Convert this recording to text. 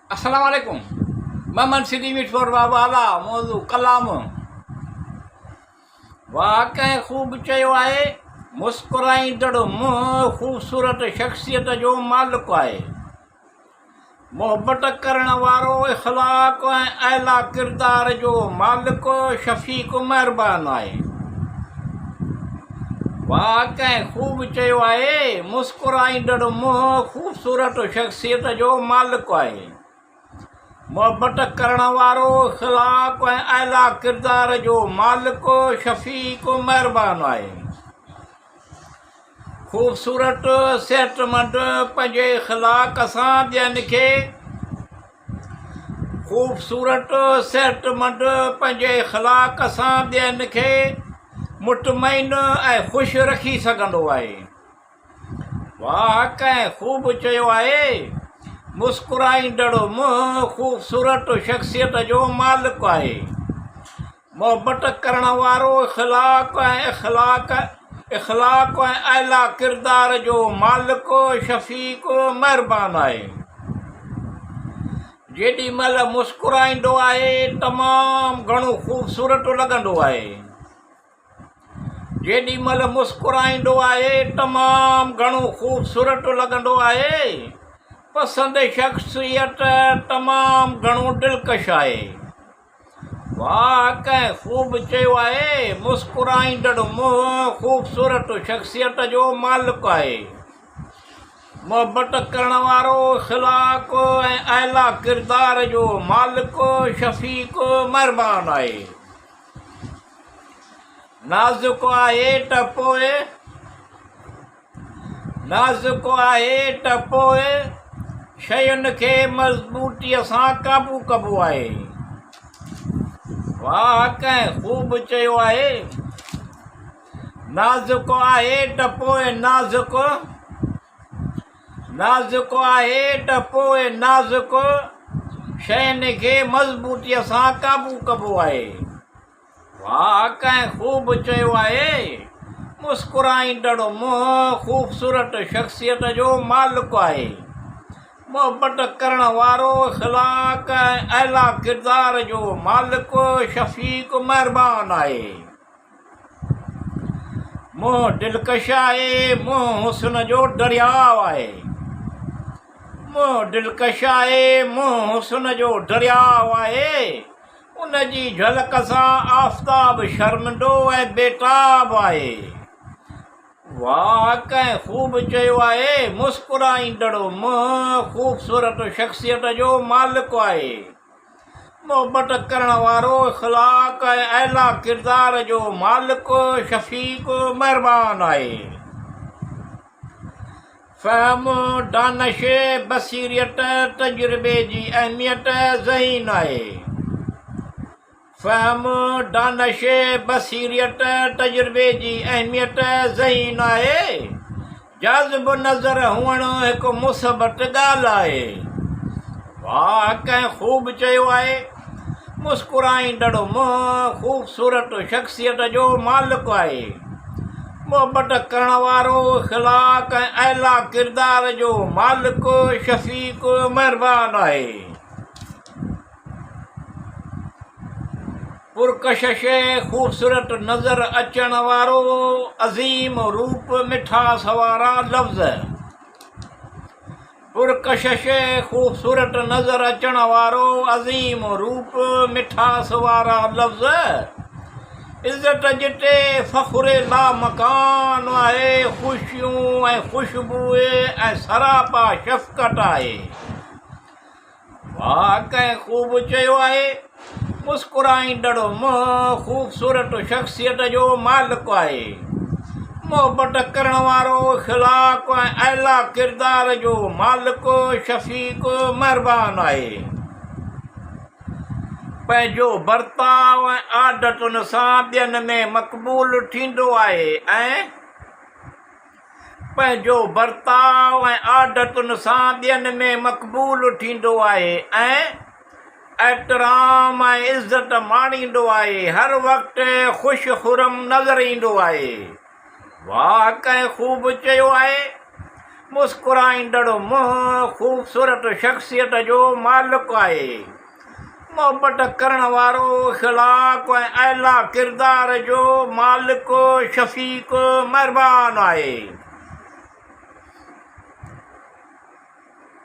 अस्सलाम वालेकुम। मोहम्मद सिद्दीक मिठोर बाबा आला मौजू कलाम वाकई ख़ूब चयो आहे। मुस्कुराईंदड़ मुंहुं ख़ूबसूरत शख़्सियत जो मालिक आहे। मोहबत करण वारो इख़लाक़ ऐं आला किरदार जो मालिक शफ़ीक़ महिरबान आहे। वाकई ख़ूब चयो आहे। मुस्कुराईंदड़ मुंहुं ख़ूबसूरत शख़्सियत जो मालिक आहे। मोहबत करण वारो इख़लाक़ ऐं आला किरदार जो मालिक शफ़ीक़ महिरबान आहे। ख़ूबसूरत सिहतमंद पंहिंजे इख़लाक़ सां ॿियनि खे ख़ूबसूरत सिहतमंद पंहिंजे इख़लाक़ सां ॿियनि खे मुतमइन ऐं ख़ुशि रखी सघंदो आहे। वाकई ख़ूब चयो आहे। मुस्कुराईंदड़ मुंहुं ख़ूबसूरत शख़्सियत जो मालिक आहे। मोहबत करण वारो इख़लाक़ ऐं आला किरदार जो मालिक शफ़ीक़ महिरबान आहे। जेॾी महिल मुस्कुराईंदो आहे तमामु घणो ख़ूबसूरत लॻंदो आहे। जेॾी महिल मुस्कुराईंदो आहे तमामु घणो ख़ूबसूरत लॻंदो आहे। पसंदि शख़्सियत तमामु घणो दिलकश आहे। वाकई ख़ूब चयो आहे। मुस्कुराईंदड़ मुंहुं ख़ूबसूरत शख़्सियत जो मालिक आहे। मोहबत करण वारो इख़लाक़ ऐं आला किरदार जो मालिक शफ़ीक़ महिरबान आहे। नाज़ुक आहे त पोइ शयुनि खे मज़बूतीअ सां क़ाबू कबो आहे। वाकई ख़ूब चयो आहे। नाज़ुक आहे त पोइ नाज़ुक शयुनि खे मज़बूतीअ सां क़ाबू कबो आहे। वाकई ख़ूब चयो आहे। मुस्कुराईंदड़ मुंहुं ख़ूबसूरत शख़्सियत जो मालिक आहे। मोहबत करण वारो इख़लाक़ ऐं आला किरदार जो मालिक शफ़ीक़ महिरबान आहे। मुंहुं दिलकश आहे। मुंहुं हुस्न जो दरियाव आहे। मुंहुं हुस्न जो दरियाव आहे। उन जी झलक सां आफ़्ताब शर्मिंदो ऐं बेताब आहे। वाकई ख़ूब चयो आहे। मुस्कुराईंदड़ मुंहुं ख़ूबसूरत शख़्सियत जो मालिक आहे। मोहबत करण वारो इख़लाक़ ऐं आला किरदार जो मालिक शफ़ीक़ महिरबान आहे। फ़हम दानिश बसीरियत तजुर्बे जी अहमियत ज़हीन आहे। फ़हम दानिश बसीरियत तजुर्बे जी अहमियत ज़हीन आहे। जाज़िब नज़र हुअणु हिकु मुसबत ॻाल्हि आहे। वाकई ख़ूब चयो आहे। मुस्कुराईंदड़ मुंहुं ख़ूबसूरत शख़्सियत जो मालिक आहे। मोहबत करण वारो इख़लाक़ ऐं आला किरदार जो मालिक शफ़ीक़ महिरबान आहे। पुरकशिश ख़ूबसूरत नज़र अचण वारो अज़ीम रूप मिठास वारा लफ़्ज़। पुरकशिश ख़ूबसूरत नज़र अचण वारो अज़ीम रूप मिठास वारा लफ़्ज़। इज़त जिते फ़ख़्र ला मकान आहे। ख़ुशियूं ऐं ख़ुशबूए ऐं सरापा शफ़क़त आहे। वाकई ख़ूब चयो आहे। मुस्कुराईंदड़ मुंहुं ख़ूबसूरत शख़्सियत जो मालिक आहे। मोहबत करण वारो इख़लाक़ ऐं आला किरदार जो मालिक शफ़ीक़ महिरबान आहे। पंहिंजो बर्ताव ऐं आदतुनि सां ॿियनि में मक़बूल थींदो आहे ऐं एतिराम ऐं इज़त माणींदो आहे। हर वक़्तु ख़ुशि खुरम नज़र ईंदो आहे। वाकई ख़ूब चयो आहे। मुस्कुराईंदड़ मुंहुं ख़ूबसूरत शख़्सियत जो मालिक आहे। मोहबत करण वारो इख़लाक़ ऐं आला किरदार जो मालिक शफ़ीक़ महिरबान आहे।